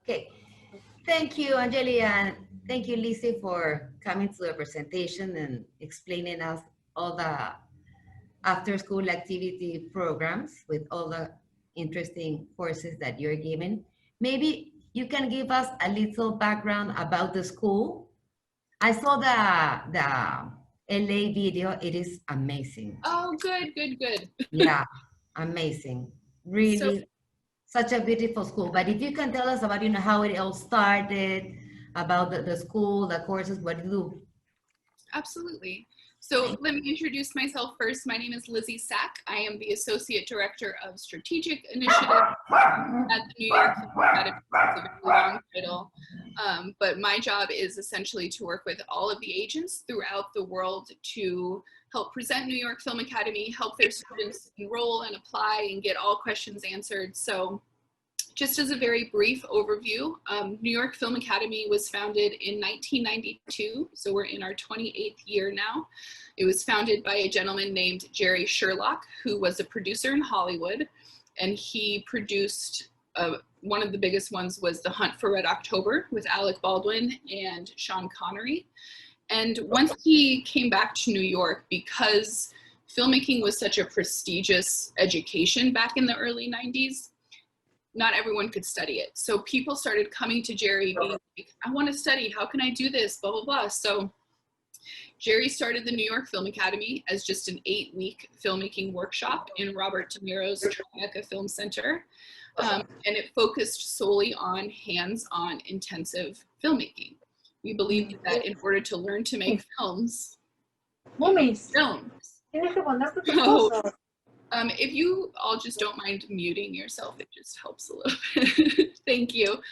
Okay. Thank you, Angelia, and thank you, Lizzie, for coming to the presentation and explaining us all the after-school activity programs with all the interesting courses that you're giving. Maybe you can give us a little background about the school. I saw the LA video. It is amazing. Oh, good, good, good. Yeah, amazing. So Really, such a beautiful school. But if you can tell us about, how it all started, about the school, the courses, what you do. absolutely. So let me introduce myself first. My name is Lizzie Sack. I am the Associate Director of Strategic Initiative at the New York Film Academy. It's a very long title, but my job is essentially to work with all of the agents throughout the world to help present New York Film Academy, help their students enroll and apply and get all questions answered. So just as a very brief overview, New York Film Academy was founded in 1992, so we're in our 28th year now. It was founded by a gentleman named Jerry Sherlock, who was a producer in Hollywood, and he produced one of the biggest ones was The Hunt for Red October with Alec Baldwin and Sean Connery. And once he came back to New York, because filmmaking was such a prestigious education back in the early 90s, not everyone could study it. So people started coming to Jerry being like, I want to study, how can I do this, blah, blah, blah. So Jerry started the New York Film Academy as just an 8-week filmmaking workshop in Robert De Niro's Tribeca Film Center. And it focused solely on hands-on intensive filmmaking. We believed that in order to learn to make films, if you all just don't mind muting yourself, it just helps a little bit. Thank you.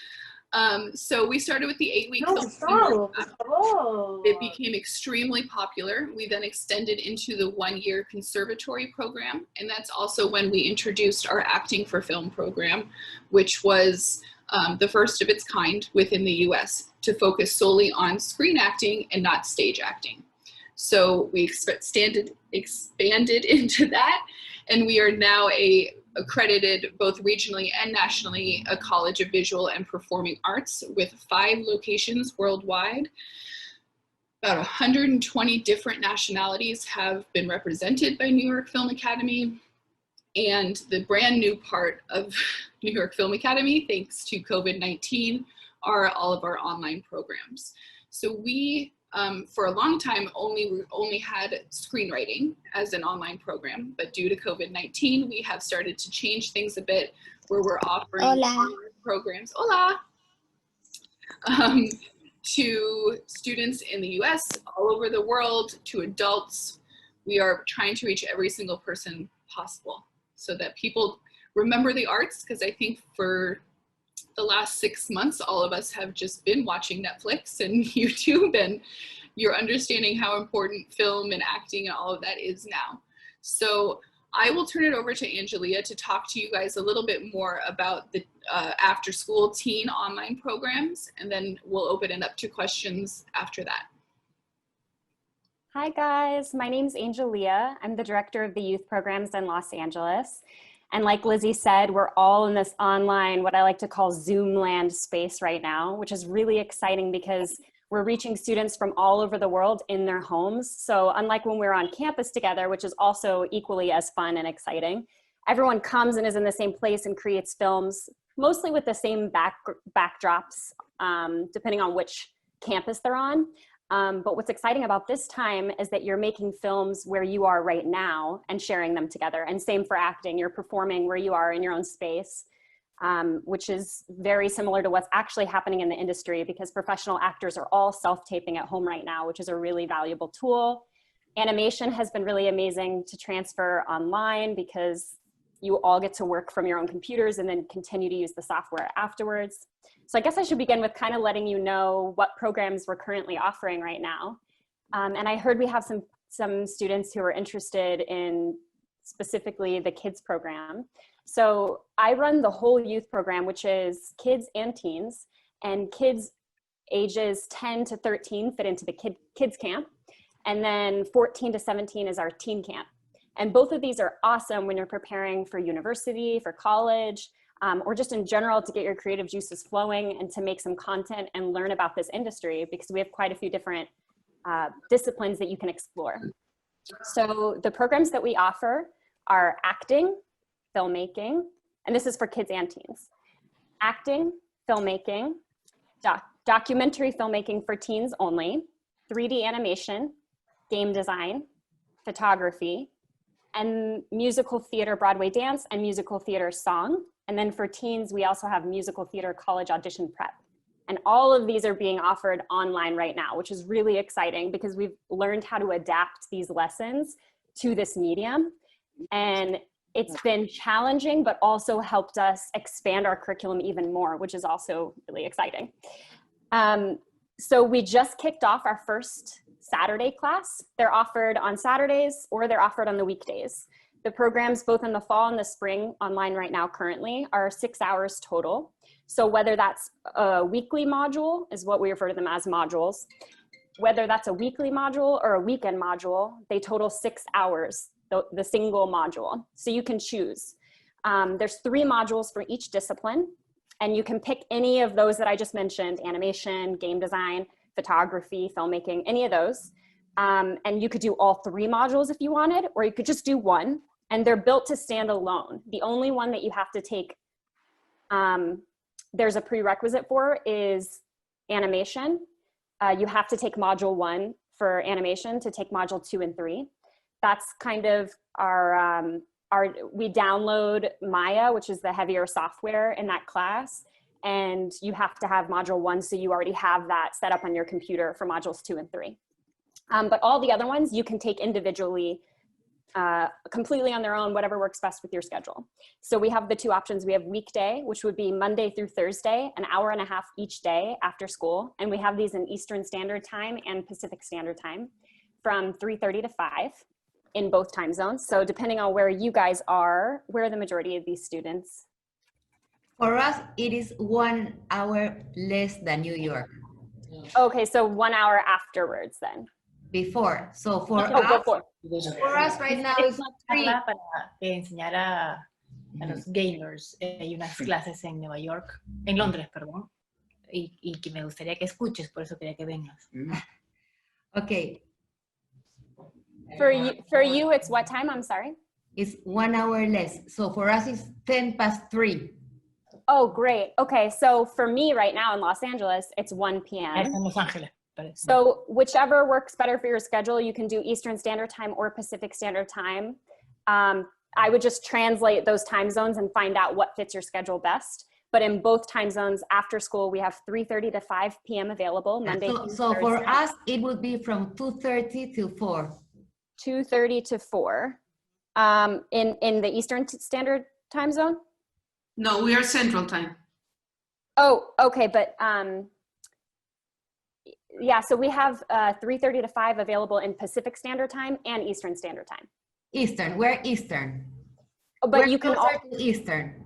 So we started with the 8-week film. It became extremely popular. We then extended into the 1-year conservatory program. And that's also when we introduced our Acting for Film program, which was the first of its kind within the US to focus solely on screen acting and not stage acting. So we expanded into that, and we are now accredited both regionally and nationally a College of Visual and Performing Arts with 5 locations worldwide. About 120 different nationalities have been represented by New York Film Academy. And the brand new part of New York Film Academy, thanks to COVID-19, are all of our online programs. So we, for a long time, only had screenwriting as an online program, but due to COVID-19, we have started to change things a bit, where we're offering programs, to students in the US, all over the world, to adults. We are trying to reach every single person possible so that people remember the arts, because I think for the last 6 months, all of us have just been watching Netflix and YouTube, and you're understanding how important film and acting and all of that is now. So I will turn it over to Angelia to talk to you guys a little bit more about the after school teen online programs, and then we'll open it up to questions after that. Hi guys, my name's Angelia. I'm the director of the youth programs in Los Angeles. And like Lizzie said, we're all in this online, what I like to call Zoom land space right now, which is really exciting because we're reaching students from all over the world in their homes. So unlike when we're on campus together, which is also equally as fun and exciting, everyone comes and is in the same place and creates films, mostly with the same backdrops, depending on which campus they're on. But what's exciting about this time is that you're making films where you are right now and sharing them together. And same for acting, you're performing where you are in your own space, which is very similar to what's actually happening in the industry, because professional actors are all self-taping at home right now, which is a really valuable tool. Animation has been really amazing to transfer online because you all get to work from your own computers and then continue to use the software afterwards. So I guess I should begin with kind of letting you know what programs we're currently offering right now. And I heard we have some students who are interested in specifically the kids program. So I run the whole youth program, which is kids and teens, and kids ages 10 to 13 fit into the kids camp. And then 14 to 17 is our teen camp. And both of these are awesome when you're preparing for university, for college. or just in general to get your creative juices flowing and to make some content and learn about this industry, because we have quite a few different disciplines that you can explore. So the programs that we offer are acting, filmmaking, and this is for kids and teens. Acting, filmmaking, documentary filmmaking for teens only, 3D animation, game design, photography, and musical theater, Broadway dance, and musical theater song. And then for teens, we also have musical theater college audition prep. And all of these are being offered online right now, which is really exciting because we've learned how to adapt these lessons to this medium. And it's been challenging, but also helped us expand our curriculum even more, which is also really exciting. So we just kicked off our first Saturday class. They're offered on Saturdays or they're offered on the weekdays. The programs both in the fall and the spring online right now currently are 6 hours total. So whether that's a weekly module is what we refer to them as modules, whether that's a weekly module or a weekend module, they total 6 hours, the single module. So you can choose. There's 3 modules for each discipline, and you can pick any of those that I just mentioned: animation, game design, photography, filmmaking, any of those. And you could do all 3 modules if you wanted, or you could just do one, and they're built to stand alone. The only one that you have to take, there's a prerequisite for, is animation. You have to take module 1 for animation to take module 2 and 3. That's kind of we download Maya, which is the heavier software in that class. And you have to have module 1, so you already have that set up on your computer for modules 2 and 3. But all the other ones you can take individually, completely on their own, whatever works best with your schedule. So we have the 2 options. We have weekday, which would be Monday through Thursday, an hour and a half each day after school. And we have these in Eastern Standard Time and Pacific Standard Time from 3:30 to 5 in both time zones. So depending on where you guys are, where are the majority of these students? For us, it is 1 hour less than New York. Okay, so 1 hour afterwards then. Before. So for Before. us right now is 3. Para enseñar a los gamers. Hay unas clases en Nueva York, en Londres, perdón, y que me gustaría que escuches, por eso quería que vengas. Okay. For you, it's what time? I'm sorry. It's 1 hour less. So for us, it's 3:10. Oh, great. Okay, so for me right now in Los Angeles, it's 1 p.m. En Los Ángeles. So whichever works better for your schedule, you can do Eastern Standard Time or Pacific Standard Time. I would just translate those time zones and find out what fits your schedule best. But in both time zones after school, we have 3:30 to 5 p.m. available Monday through So Thursday. for us, it would be from 2:30 to 4. 2:30 to 4. In the Eastern Standard Time Zone? No, we are Central Time. Oh, okay, but yeah, so we have 3:30 to 5 available in Pacific Standard Time and Eastern Standard Time. Eastern, we're Eastern. But we're you can closer to Eastern.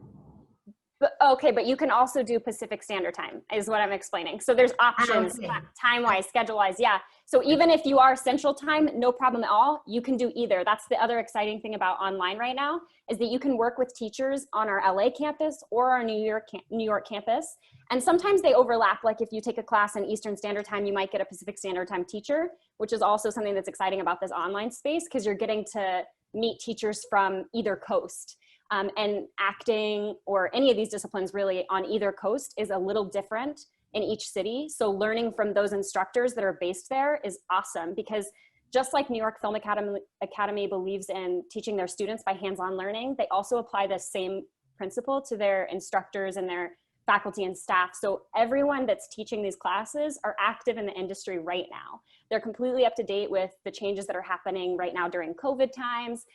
Okay, but you can also do Pacific Standard Time is what I'm explaining. So there's options, okay. time-wise, schedule-wise, yeah. So even if you are Central Time, no problem at all, you can do either. That's the other exciting thing about online right now, is that you can work with teachers on our LA campus or our New York campus. And sometimes they overlap, like if you take a class in Eastern Standard Time, you might get a Pacific Standard Time teacher, which is also something that's exciting about this online space, because you're getting to meet teachers from either coast. And acting or any of these disciplines really on either coast is a little different in each city. So learning from those instructors that are based there is awesome, because just like New York Film Academy believes in teaching their students by hands-on learning, they also apply the same principle to their instructors and their faculty and staff. So everyone that's teaching these classes are active in the industry right now. They're completely up to date with the changes that are happening right now during COVID times,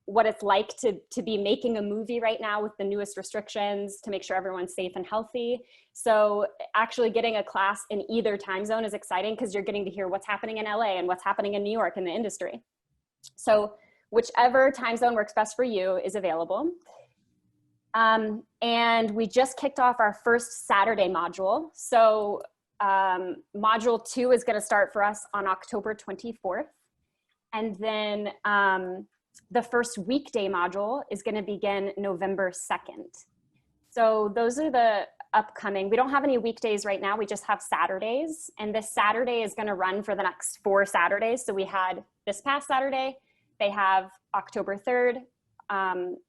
what it's like to be making a movie right now with the newest restrictions to make sure everyone's safe and healthy. So actually getting a class in either time zone is exciting, because you're getting to hear what's happening in LA and what's happening in New York in the industry. So whichever time zone works best for you is available. And we just kicked off our first Saturday module. So module 2 is going to start for us on October 24th. And then the first weekday module is going to begin November 2nd. So those are the upcoming. We don't have any weekdays right now. We just have Saturdays. And this Saturday is going to run for the next 4 Saturdays. So we had this past Saturday, they have October 3rd,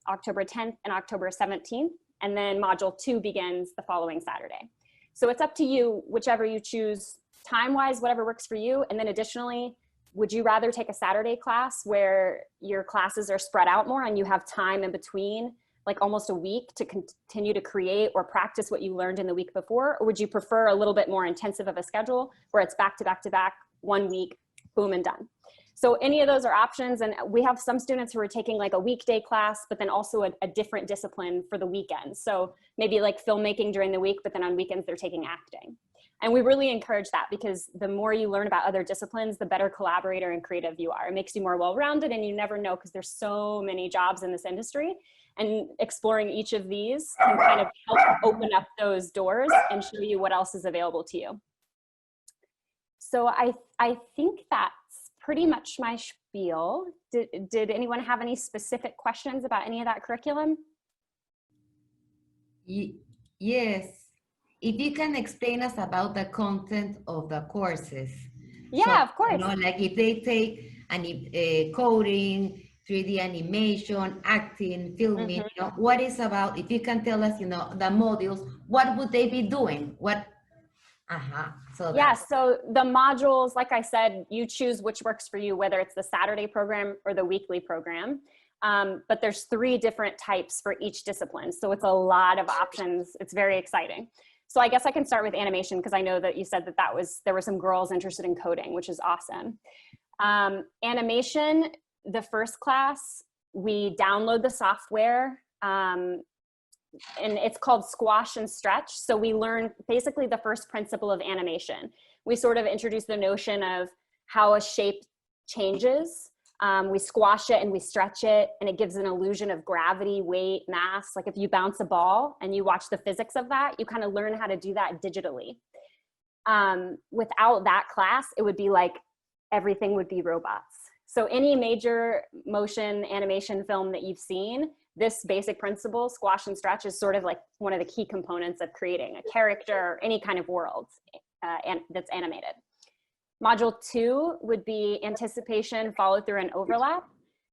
October 10th, and October 17th. And then module 2 begins the following Saturday. So it's up to you, whichever you choose, time-wise, whatever works for you. And then additionally, would you rather take a Saturday class where your classes are spread out more and you have time in between, like almost a week, to continue to create or practice what you learned in the week before? Or would you prefer a little bit more intensive of a schedule where it's back to back to back, 1 week, boom, and done? So any of those are options. And we have some students who are taking like a weekday class, but then also a different discipline for the weekend. So maybe like filmmaking during the week, but then on weekends they're taking acting. And we really encourage that, because the more you learn about other disciplines, the better collaborator and creative you are. It makes you more well-rounded, and you never know, because there's so many jobs in this industry. And exploring each of these can kind of help open up those doors and show you what else is available to you. So I think that's pretty much my spiel. Did anyone have any specific questions about any of that curriculum? Yes. If you can explain us about the content of the courses. Yeah, So, of course. You know, like if they take coding, 3D animation, acting, filming, you know, what is about, if you can tell us, you know, the modules, what would they be doing? What, so yeah, so the modules, like I said, you choose which works for you, whether it's the Saturday program or the weekly program. But there's 3 different types for each discipline. So it's a lot of options. It's very exciting. So I guess I can start with animation, because I know that you said that there were some girls interested in coding, which is awesome. Animation, the first class, we download the software, and it's called Squash and Stretch. So we learn basically the first principle of animation. We sort of introduce the notion of how a shape changes. We squash it and we stretch it, and it gives an illusion of gravity, weight, mass. Like if you bounce a ball and you watch the physics of that, you kind of learn how to do that digitally. Without that class, it would be like everything would be robots. So any major motion animation film that you've seen, this basic principle, squash and stretch, is sort of like one of the key components of creating a character or any kind of world that's animated. Module 2 would be anticipation, follow through, and overlap.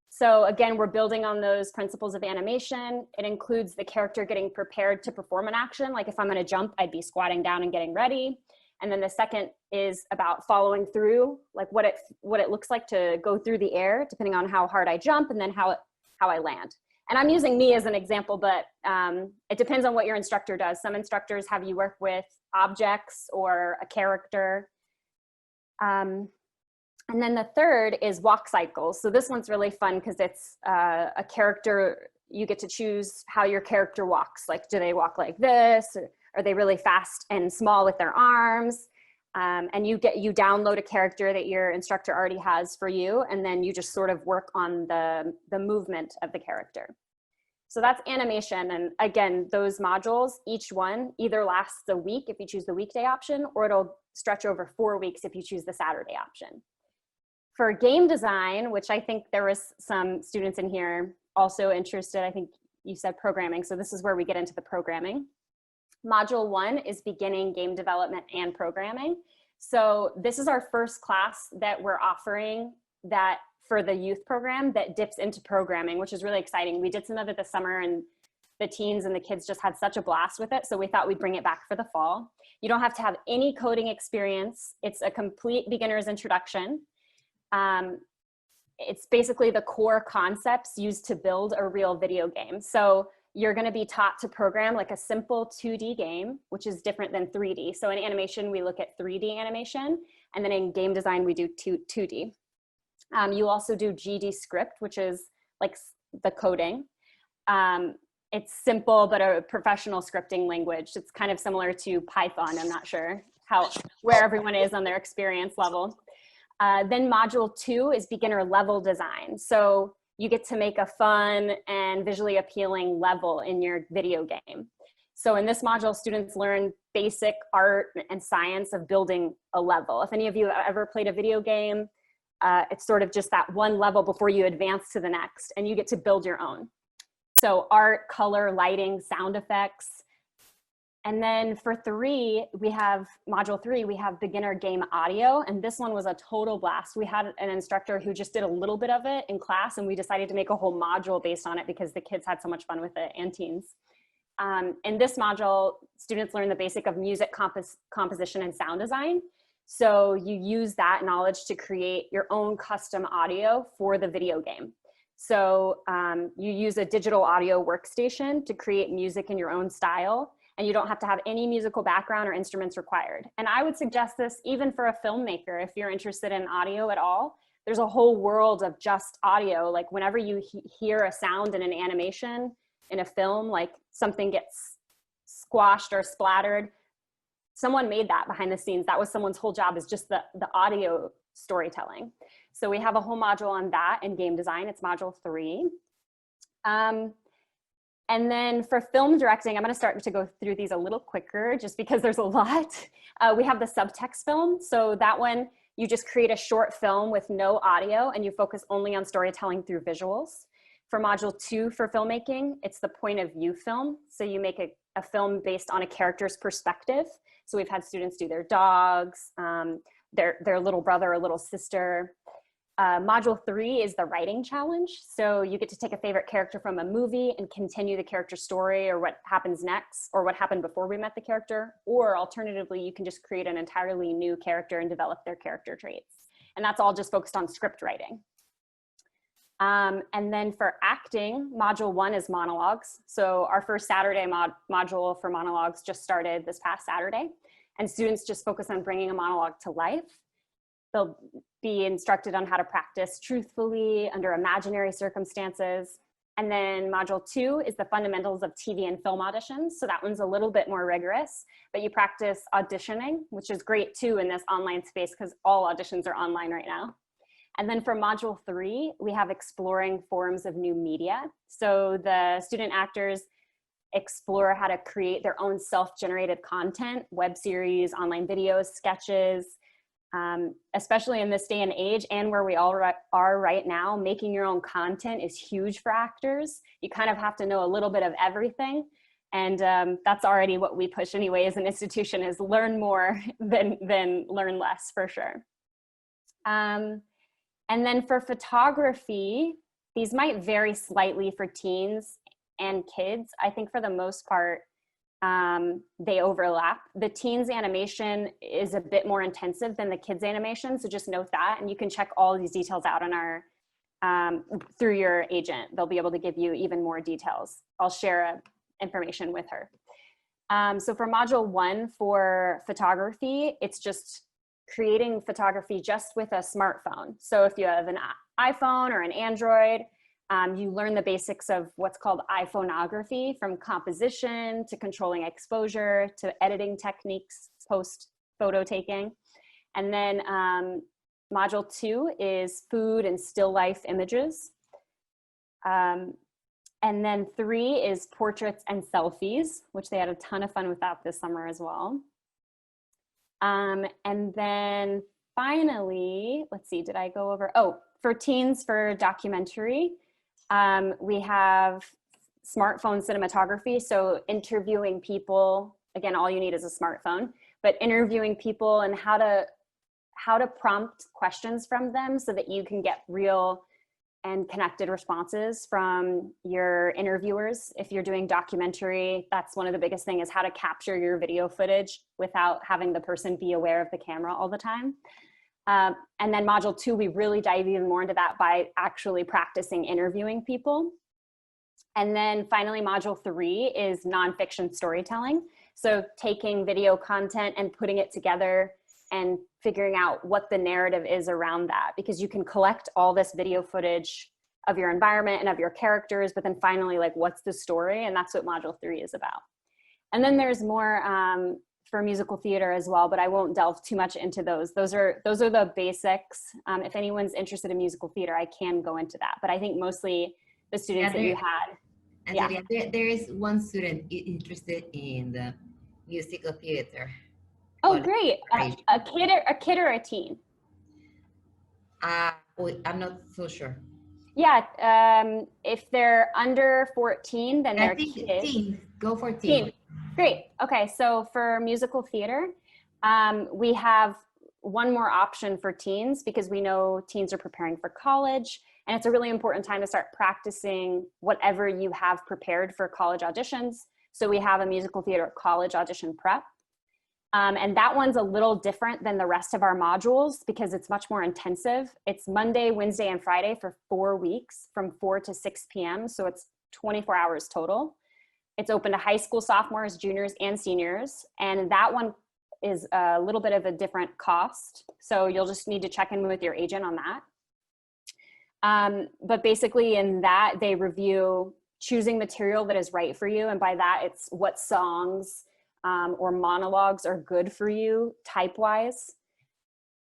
So again, we're building on those principles of animation. It includes the character getting prepared to perform an action. Like if I'm gonna jump, I'd be squatting down and getting ready. And then the second is about following through, like what it looks like to go through the air, depending on how hard I jump, and then how I land. And I'm using me as an example, but it depends on what your instructor does. Some instructors have you work with objects or a character. And then the third is walk cycles. So this one's really fun because it's a character, you get to choose how your character walks. Like, do they walk like this? Or are they really fast and small with their arms? And you download a character that your instructor already has for you, and then you just sort of work on the movement of the character. So that's animation. And again, those modules, each one either lasts a week if you choose the weekday option, or it'll stretch over 4 weeks if you choose the Saturday option. For game design, which I think there was some students in here also interested, I think you said programming. So this is where we get into the programming. Module 1 is beginning game development and programming. So this is our first class that we're offering that for the youth program that dips into programming, which is really exciting. We did some of it this summer, and the teens and the kids just had such a blast with it. So we thought we'd bring it back for the fall. You don't have to have any coding experience. It's a complete beginner's introduction. It's basically the core concepts used to build a real video game. So you're going to be taught to program like a simple 2D game, which is different than 3D. So in animation, we look at 3D animation, and then in game design, we do 2D. You also do GD script, which is like the coding. It's simple, but a professional scripting language. It's kind of similar to Python. I'm not sure where everyone is on their experience level. Then module 2 is beginner level design. So you get to make a fun and visually appealing level in your video game. So in this module, students learn basic art and science of building a level. If any of you have ever played a video game, it's sort of just that one level before you advance to the next, and you get to build your own. So art, color, lighting, sound effects. And then for module 3, we have beginner game audio. And this one was a total blast. We had an instructor who just did a little bit of it in class, and we decided to make a whole module based on it because the kids had so much fun with it, and teens. In this module, students learn the basic of music composition and sound design. So you use that knowledge to create your own custom audio for the video game. So you use a digital audio workstation to create music in your own style, and you don't have to have any musical background or instruments required. And I would suggest this even for a filmmaker, if you're interested in audio at all. There's a whole world of just audio. Like whenever you hear a sound in an animation in a film, like something gets squashed or splattered, someone made that behind the scenes. That was someone's whole job, is just the audio storytelling. So we have a whole module on that in game design. It's module 3. And then for film directing, I'm going to start to go through these a little quicker just because there's a lot. We have the subtext film. So that one, you just create a short film with no audio and you focus only on storytelling through visuals. For module 2 for filmmaking, it's the point of view film. So you make a film based on a character's perspective. So we've had students do their dogs, their little brother or little sister. Module 3 is the writing challenge. So you get to take a favorite character from a movie and continue the character's story, or what happens next, or what happened before we met the character. Or alternatively, you can just create an entirely new character and develop their character traits. And that's all just focused on script writing. And then for acting, module 1 is monologues. So our first Saturday module for monologues just started this past Saturday. And students just focus on bringing a monologue to life. They'll be instructed on how to practice truthfully under imaginary circumstances. And then module 2 is the fundamentals of TV and film auditions. So that one's a little bit more rigorous, but you practice auditioning, which is great too in this online space because all auditions are online right now. And then for module 3, we have exploring forms of new media. So the student actors explore how to create their own self-generated content, web series, online videos, sketches, especially in this day and age and where we all are right now. Making your own content is huge for actors. You kind of have to know a little bit of everything. And that's already what we push anyway as an institution, is learn more than learn less, for sure. And then for photography, these might vary slightly for teens and kids. I think for the most part, they overlap. The teens animation is a bit more intensive than the kids animation, so just note that. And you can check all these details out on our through your agent. They'll be able to give you even more details. I'll share information with her. So for module 1 for photography, it's just creating photography just with a smartphone. So if you have an iPhone or an Android, you learn the basics of what's called iPhoneography, from composition to controlling exposure to editing techniques post photo taking. And then module 2 is food and still life images. And then 3 is portraits and selfies, which they had a ton of fun with that this summer as well. And then finally, let's see, did I go over? Oh, for teens, for documentary, we have smartphone cinematography. So interviewing people, again, all you need is a smartphone, but interviewing people and how to prompt questions from them so that you can get real and connected responses from your interviewers. If you're doing documentary, that's one of the biggest things, is how to capture your video footage without having the person be aware of the camera all the time. And then module 2, we really dive even more into that by actually practicing interviewing people. And then finally, module 3 is nonfiction storytelling. So taking video content and putting it together and figuring out what the narrative is around that, because you can collect all this video footage of your environment and of your characters, but then finally, like, what's the story? And that's what module 3 is about. And then there's more for musical theater as well, but I won't delve too much into those. Those are the basics. If anyone's interested in musical theater, I can go into that, but I think mostly the students that you had. Angelia, there is one student interested in the musical theater. Oh, great. A kid or a teen? I'm not so sure. Yeah, if they're under 14, then I they're think kids. teen. Go for teen. Teen. Great. Okay, so for musical theater, we have one more option for teens because we know teens are preparing for college, and it's a really important time to start practicing whatever you have prepared for college auditions. So we have a musical theater college audition prep. And that one's a little different than the rest of our modules because it's much more intensive. It's Monday, Wednesday, and Friday for 4 weeks from 4 to 6 p.m. So it's 24 hours total. It's open to high school sophomores, juniors, and seniors. And that one is a little bit of a different cost. So you'll just need to check in with your agent on that. But basically in that, they review choosing material that is right for you. And by that, it's what songs or monologues are good for you type-wise.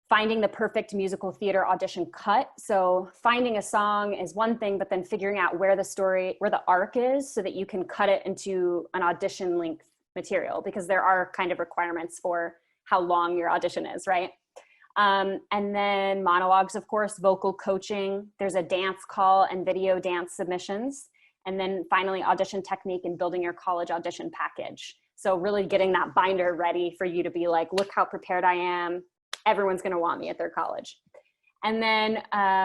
Finding the perfect musical theater audition cut. So finding a song is one thing, but then figuring out where the arc is so that you can cut it into an audition length material, because there are kind of requirements for how long your audition is, right? And then monologues, of course, vocal coaching. There's a dance call and video dance submissions. And then finally, audition technique and building your college audition package. So really getting that binder ready for you to be like, look how prepared I am. Everyone's gonna want me at their college. And then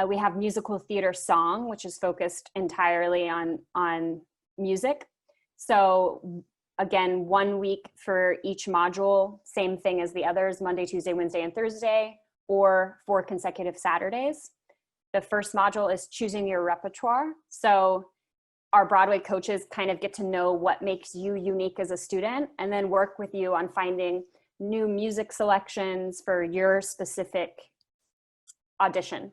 we have musical theater song, which is focused entirely on music. So again, 1 week for each module, same thing as the others, Monday, Tuesday, Wednesday, and Thursday, or 4 consecutive Saturdays. The first module is choosing your repertoire. So our Broadway coaches kind of get to know what makes you unique as a student and then work with you on finding new music selections for your specific audition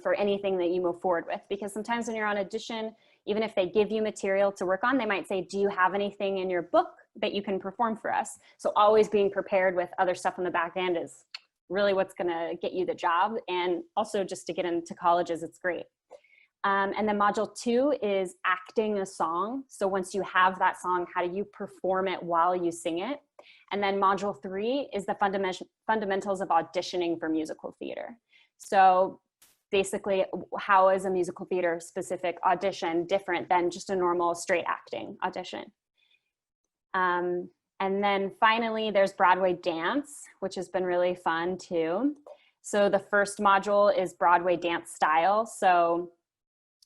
for anything that you move forward with. Because sometimes when you're on audition, even if they give you material to work on, they might say, do you have anything in your book that you can perform for us? So always being prepared with other stuff on the back end is really what's gonna get you the job. And also just to get into colleges, it's great. And then module 2 is acting a song. So once you have that song, how do you perform it while you sing it? And then module 3 is the fundamentals of auditioning for musical theater. So basically, how is a musical theater specific audition different than just a normal straight acting audition? And then finally, there's Broadway dance, which has been really fun too. So the first module is Broadway dance style. So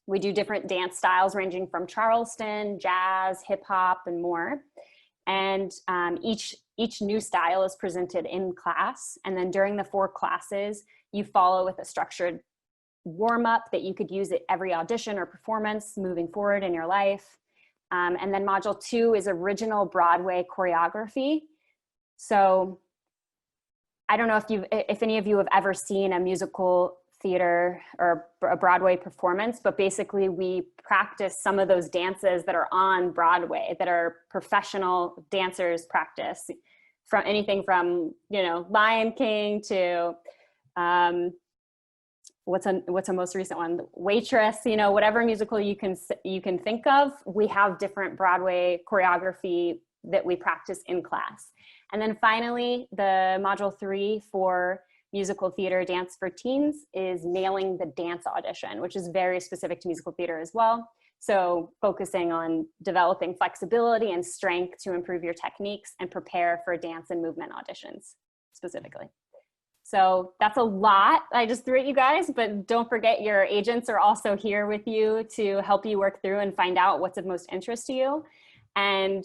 we do different dance styles ranging from Charleston, jazz, hip hop, and more. And each new style is presented in class. And then during the 4 classes, you follow with a structured warm up that you could use at every audition or performance moving forward in your life. And then module 2 is original Broadway choreography. So I don't know if any of you have ever seen a musical theater or a Broadway performance, but basically we practice some of those dances that are on Broadway that are professional dancers practice, from anything from, you know, Lion King to what's a most recent one, Waitress, you know, whatever musical you can think of, we have different Broadway choreography that we practice in class. And then finally, the module 3 for musical theater dance for teens is nailing the dance audition, which is very specific to musical theater as well. So focusing on developing flexibility and strength to improve your techniques and prepare for dance and movement auditions specifically. So that's a lot I just threw at you guys, but don't forget your agents are also here with you to help you work through and find out what's of most interest to you. And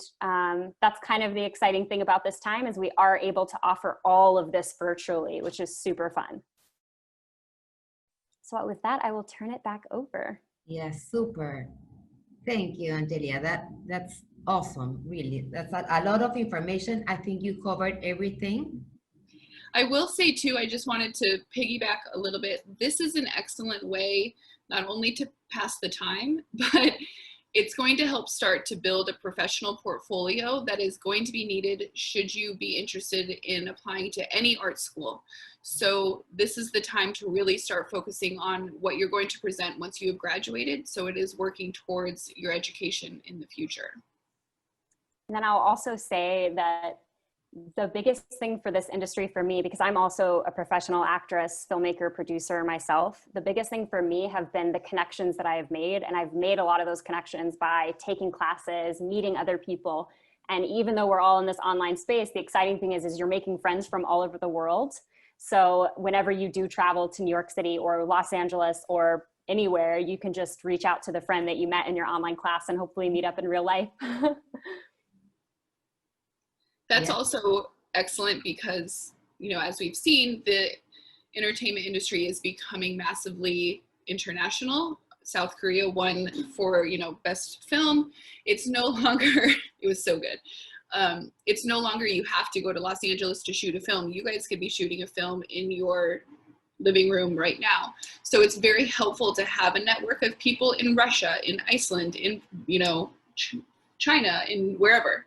that's kind of the exciting thing about this time, is we are able to offer all of this virtually, which is super fun. So with that, I will turn it back over. Yes, super. Thank you, Angelia. That's awesome, really. That's a lot of information. I think you covered everything. I will say too, I just wanted to piggyback a little bit. This is an excellent way not only to pass the time, but it's going to help start to build a professional portfolio that is going to be needed should you be interested in applying to any art school. So this is the time to really start focusing on what you're going to present once you have graduated. So it is working towards your education in the future. And then I'll also say that the biggest thing for this industry for me, because I'm also a professional actress, filmmaker, producer myself, the biggest thing for me have been the connections that I have made. And I've made a lot of those connections by taking classes, meeting other people. And even though we're all in this online space, the exciting thing is you're making friends from all over the world. So whenever you do travel to New York City or Los Angeles or anywhere, you can just reach out to the friend that you met in your online class and hopefully meet up in real life. That's Yeah. also excellent because, you know, as we've seen, the entertainment industry is becoming massively international. South Korea won for, you know, best film. It's no longer, it was so good. It's no longer you have to go to Los Angeles to shoot a film. You guys could be shooting a film in your living room right now. So it's very helpful to have a network of people in Russia, in Iceland, in, you know, China, in wherever.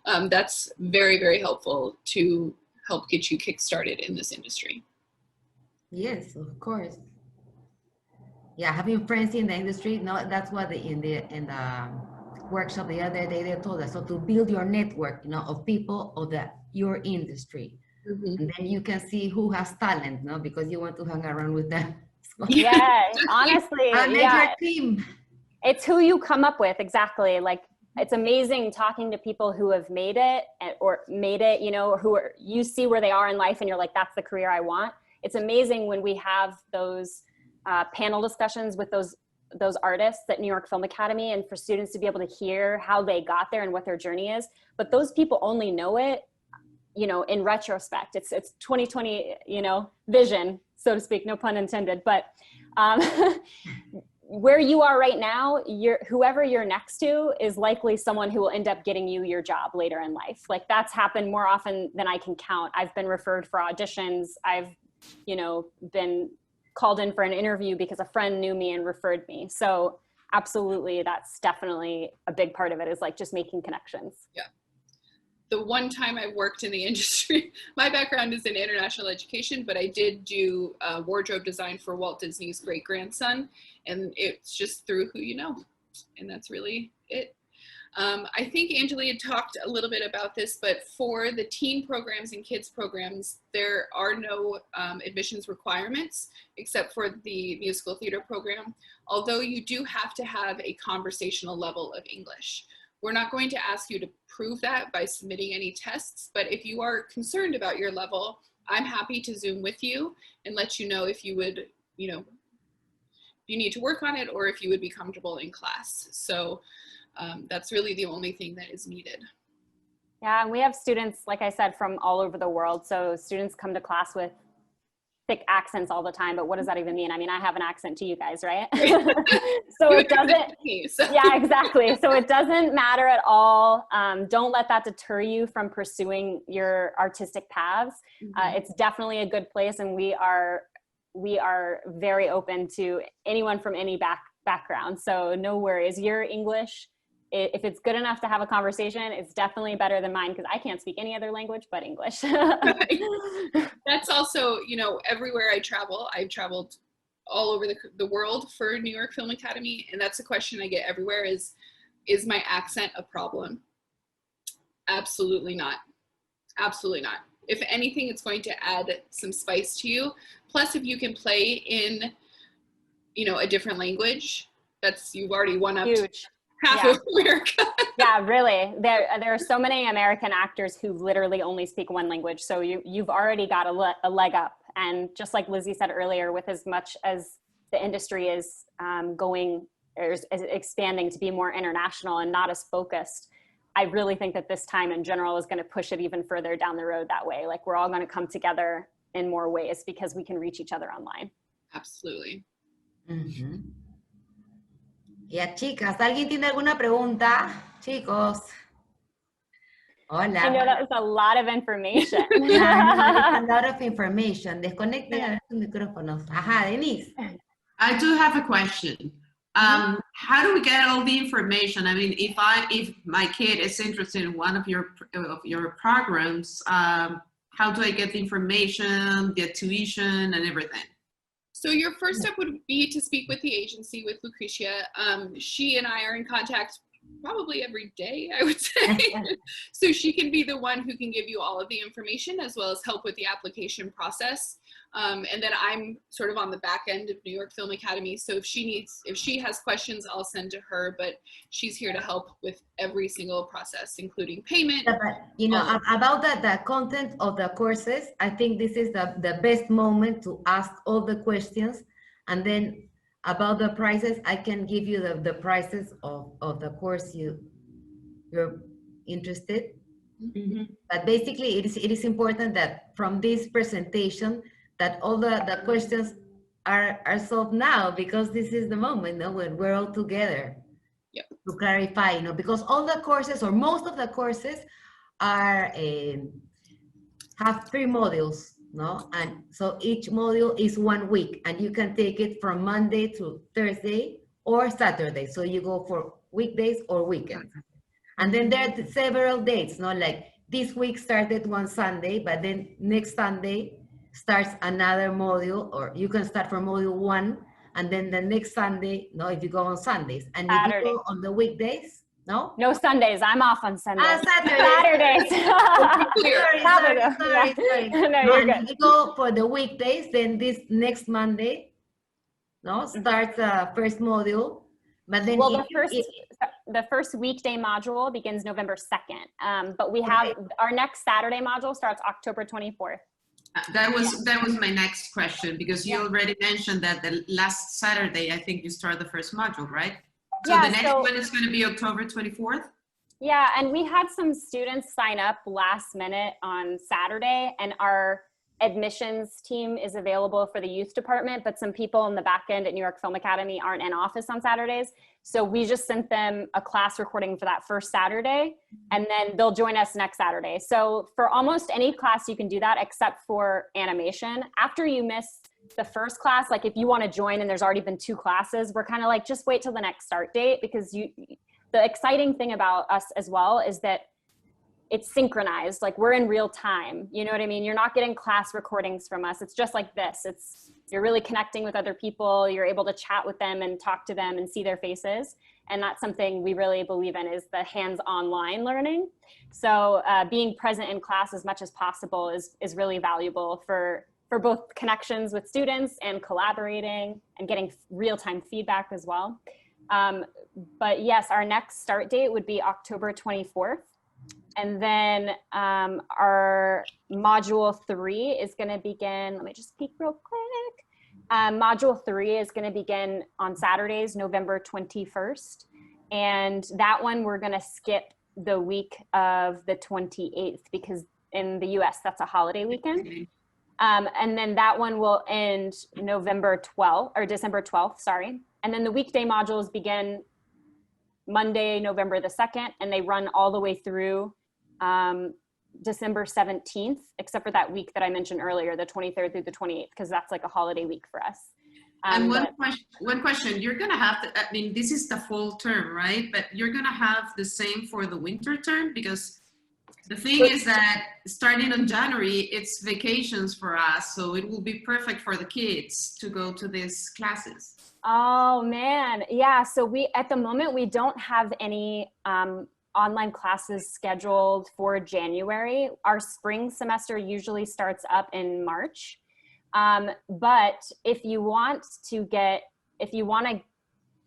That's very, very helpful to help get you kick-started in this industry. Yes, of course. Yeah, having friends in the industry, no, that's what in the workshop the other day they told us. So to build your network, you know, of people of your industry, Mm-hmm. and then you can see who has talent, no, because you want to hang around with them. So, Yeah, honestly, make yeah, your team. it's who you come up with. Exactly. Like, it's amazing talking to people who have made it or made it, you know, who are, you see where they are in life and you're like, that's the career I want. It's amazing when we have those panel discussions with those artists at New York Film Academy, and for students to be able to hear how they got there and what their journey is. But those people only know it, you know, in retrospect. It's 2020, you know, vision, so to speak, no pun intended. But where you are right now, whoever you're next to is likely someone who will end up getting you your job later in life. Like, that's happened more often than I can count. I've been referred for auditions. I've, you know, been called in for an interview because a friend knew me and referred me. So absolutely, that's definitely a big part of it, is like just making connections. Yeah. The one time I worked in the industry, my background is in international education, but I did do wardrobe design for Walt Disney's great-grandson, and it's just through who you know, and that's really it. I think Angelia talked a little bit about this, but for the teen programs and kids programs, there are no admissions requirements except for the musical theater program, although you do have to have a conversational level of English. We're not going to ask you to prove that by submitting any tests, but if you are concerned about your level, I'm happy to Zoom with you and let you know if you would, you know, you need to work on it or if you would be comfortable in class. So that's really the only thing that is needed. Yeah, and we have students, like I said, from all over the world. So students come to class with thick accents all the time, but what does that even mean? I mean, I have an accent to you guys, right? So it doesn't, yeah, exactly. So it doesn't matter at all. Don't let that deter you from pursuing your artistic paths. Mm-hmm. It's definitely a good place, and we are very open to anyone from any background. So no worries. Your English, if it's good enough to have a conversation, it's definitely better than mine, because I can't speak any other language but English. Right. That's also, you know, everywhere I travel, I've traveled all over the world for New York Film Academy, and that's a question I get everywhere is my accent a problem? Absolutely not. Absolutely not. If anything, it's going to add some spice to you. Plus, if you can play in, you know, a different language, you've already won up Huge. half of America. Yeah, really. There are so many American actors who literally only speak one language. So you've already got a leg up. And just like Lizzie said earlier, with as much as the industry is going or is expanding to be more international and not as focused, I really think that this time in general is going to push it even further down the road that way. Like, we're all going to come together in more ways because we can reach each other online. Absolutely. Mm-hmm. Ya, chicas, ¿alguien tiene alguna pregunta? Chicos. Hola. I know that was a lot of information. Yeah, it's a lot of information. Desconecten a sus micrófonos. Ajá, Denise. I do have a question. How do we get all the information? I mean, if my kid is interested in one of your programs, how do I get the information, the tuition, and everything? So your first step would be to speak with the agency, with Lucretia. She and I are in contact probably every day, I would say. So she can be the one who can give you all of the information as well as help with the application process. And then I'm sort of on the back end of New York Film Academy. So if she has questions, I'll send to her, but she's here to help with every single process, including payment. Yeah, but you know, about the content of the courses, I think this is the best moment to ask all the questions. And then about the prices, I can give you the prices of the course you're interested. But basically, it is important that from this presentation, that all the questions are solved now, because this is the moment, when we're all together. Yep. To clarify, because all the courses, or most of the courses, are have 3 modules, and so each module is 1 week, and you can take it from Monday to Thursday or Saturday. So you go for weekdays or weekends. And then there are several dates, like this week started one Sunday, but then next Sunday starts another module, or you can start from module 1, and then the next Sunday, if you go on Sundays, and if you go on the weekdays, no Sundays. I'm off on Sundays. Saturdays. Sorry. No, you're good. If you go for the weekdays, then this next Monday, starts first module. But then the first weekday module begins November 2nd. But we have our next Saturday module starts October 24th. That was my next question, because you already mentioned that the last Saturday, I think you start the first module, right? So the next one is going to be October 24th? Yeah, and we had some students sign up last minute on Saturday, and our admissions team is available for the youth department, but some people in the back end at New York Film Academy aren't in office on Saturdays. So we just sent them a class recording for that first Saturday, and then they'll join us next Saturday. So for almost any class, you can do that except for animation. After you miss the first class, like if you want to join and there's already been 2 classes, we're kind of like, just wait till the next start date, because the exciting thing about us as well is that it's synchronized, like we're in real time. You know what I mean? You're not getting class recordings from us. It's just like this. You're really connecting with other people. You're able to chat with them and talk to them and see their faces. And that's something we really believe in, is the hands-on learning. So being present in class as much as possible is really valuable for both connections with students and collaborating and getting real-time feedback as well. But yes, our next start date would be October 24th. And then our module 3 is going to begin, let me just peek real quick. Module 3 is going to begin on Saturdays, November 21st. And that one, we're going to skip the week of the 28th, because in the US, that's a holiday weekend. And then that one will end December 12th, sorry. And then the weekday modules begin Monday, November the 2nd, and they run all the way through December 17th, except for that week that I mentioned earlier, the 23rd through the 28th, because that's like a holiday week for us. And one question, you're going to have to, I mean, this is the fall term, right? But you're going to have the same for the winter term, because the thing is that starting in January, it's vacations for us. So it will be perfect for the kids to go to these classes. Oh man. Yeah. So at the moment, we don't have any online classes scheduled for January. Our spring semester usually starts up in March. But if you want to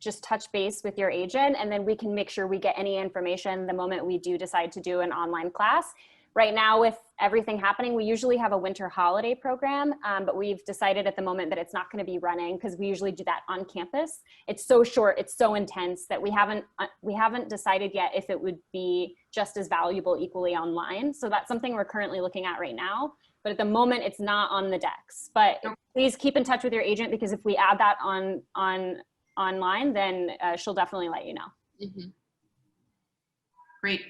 just touch base with your agent, and then we can make sure we get any information the moment we do decide to do an online class. Right now, with everything happening, we usually have a winter holiday program, but we've decided at the moment that it's not going to be running, because we usually do that on campus. It's so short, it's so intense that we haven't decided yet if it would be just as valuable equally online. So that's something we're currently looking at right now. But at the moment, it's not on the decks. But please keep in touch with your agent, because if we add that online, then she'll definitely let you know. Mm-hmm. Great.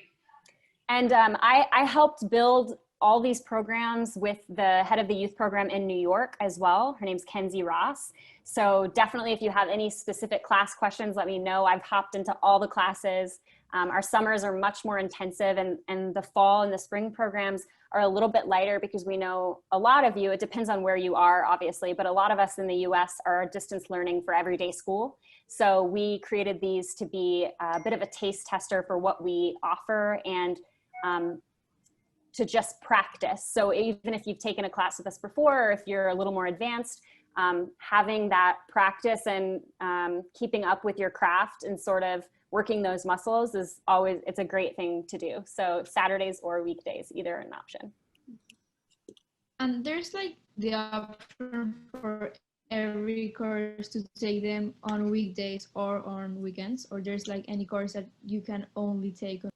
And I helped build all these programs with the head of the youth program in New York as well. Her name's Kenzie Ross. So definitely if you have any specific class questions, let me know. I've hopped into all the classes. Our summers are much more intensive, and the fall and the spring programs are a little bit lighter because we know a lot of you, it depends on where you are obviously, but a lot of us in the US are distance learning for everyday school. So we created these to be a bit of a taste tester for what we offer and to just practice. So even if you've taken a class with us before, or if you're a little more advanced, having that practice and keeping up with your craft and sort of working those muscles is always, it's a great thing to do. So Saturdays or weekdays, either an option. And there's like the option for every course to take them on weekdays or on weekends, or there's like any course that you can only take on?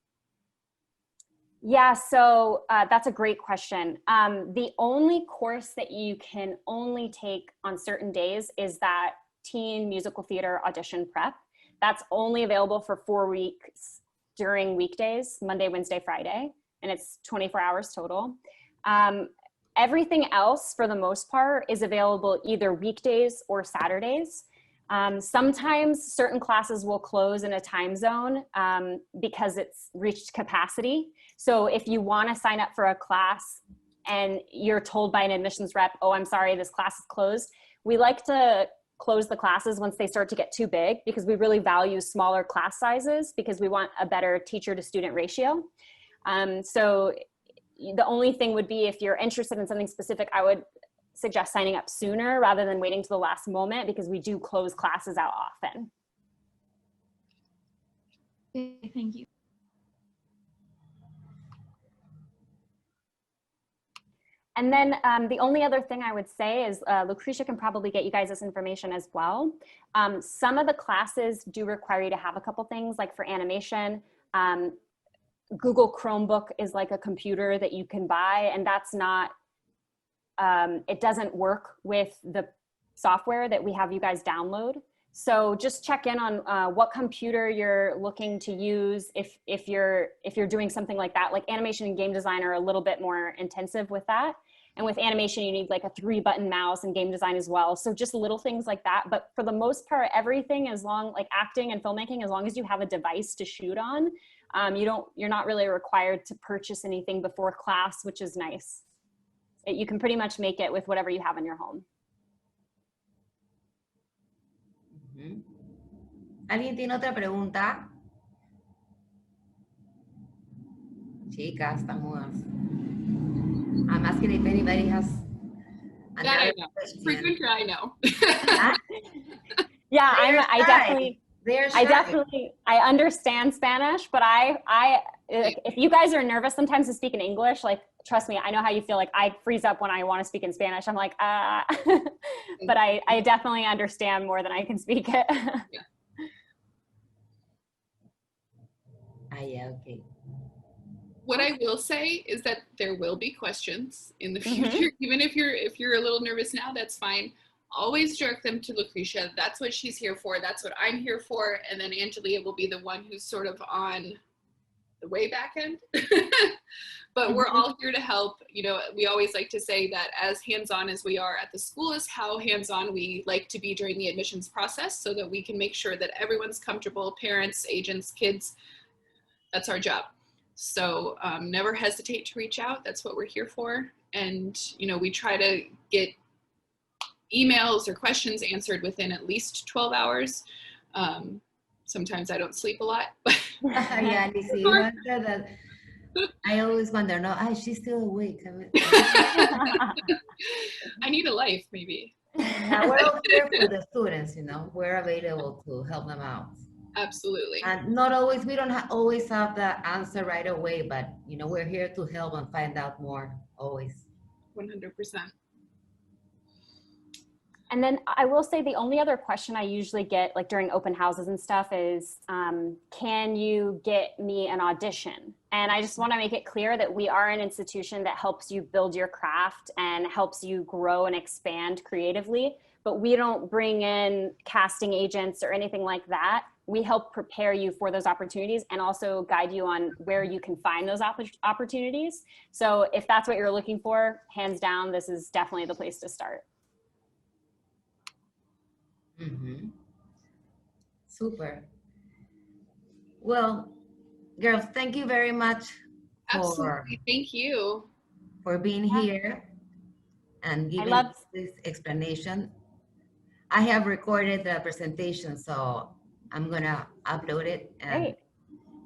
Yeah, so that's a great question. The only course that you can only take on certain days is that teen musical theater audition prep. That's only available for 4 weeks during weekdays, Monday, Wednesday, Friday, and it's 24 hours total. Everything else, for the most part, is available either weekdays or Saturdays. Sometimes certain classes will close in a time zone because it's reached capacity. So if you want to sign up for a class and you're told by an admissions rep, oh, I'm sorry, this class is closed, we like to close the classes once they start to get too big because we really value smaller class sizes because we want a better teacher to student ratio. So the only thing would be if you're interested in something specific, I would suggest signing up sooner rather than waiting to the last moment because we do close classes out often. Okay, thank you. And then the only other thing I would say is Lucretia can probably get you guys this information as well. Some of the classes do require you to have a couple things, like for animation. Google Chromebook is like a computer that you can buy, and that's not, it doesn't work with the software that we have you guys download. So just check in on what computer you're looking to use if you're doing something like that. Like animation and game design are a little bit more intensive with that. And with animation, you need like a 3-button mouse, and game design as well. So just little things like that. But for the most part, everything, as long, like acting and filmmaking, as long as you have a device to shoot on, you're not really required to purchase anything before class, which is nice. You can pretty much make it with whatever you have in your home. ¿Alguien tiene otra pregunta? Chicas, están mudas. I'm asking if anybody has That I another know. question. Frequenter, I know. Yeah, I definitely, I understand Spanish, but if you guys are nervous sometimes to speak in English, like, trust me, I know how you feel. Like, I freeze up when I want to speak in Spanish. I'm like, but I definitely understand more than I can speak it. yeah, okay. What I will say is that there will be questions in the future. Even if you're a little nervous now, that's fine. Always direct them to Lucretia. That's what she's here for. That's what I'm here for. And then Angelia will be the one who's sort of on the way back end. But we're all here to help. You know, we always like to say that as hands-on as we are at the school is how hands-on we like to be during the admissions process, so that we can make sure that everyone's comfortable, parents, agents, kids. That's our job. So never hesitate to reach out. That's what we're here for. And, you know, we try to get emails or questions answered within at least 12 hours. Sometimes I don't sleep a lot. Yeah, Lizzie, I always wonder, no, she's still awake. I need a life, maybe. We're all here for the students, you know. We're available to help them out. Absolutely. And not always, we don't always have the answer right away, but, you know, we're here to help and find out more, always. 100%. And then I will say the only other question I usually get, like during open houses and stuff, is can you get me an audition? And I just want to make it clear that we are an institution that helps you build your craft and helps you grow and expand creatively. but we don't bring in casting agents or anything like that. We help prepare you for those opportunities and also guide you on where you can find those opportunities. So if that's what you're looking for, hands down, this is definitely the place to start. Mm-hmm. Super. Well, girls, thank you very much Absolutely. Thank you. for being here and giving this explanation. I have recorded the presentation, so I'm gonna upload it and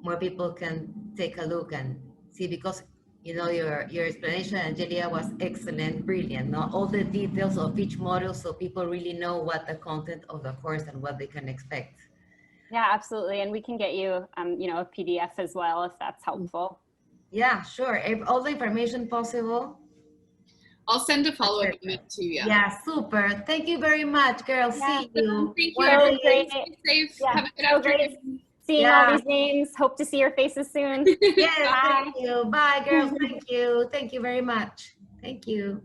more people can take a look and see, because you know your explanation, Angelia, was excellent, brilliant. Not all the details of each module, so people really know what the content of the course and what they can expect. Yeah, absolutely. And we can get you, you know, a PDF as well, if that's helpful. Yeah, sure. If all the information possible. I'll send a follow-up email to you. Yeah, super. Thank you very much, girls. Yeah. See you. Thank So you. great. Stay safe. Yeah, Have a good so great afternoon. seeing all these names. Hope to see your faces soon. Yes, Bye. thank you. Bye, girls. Thank you. Thank you very much. Thank you.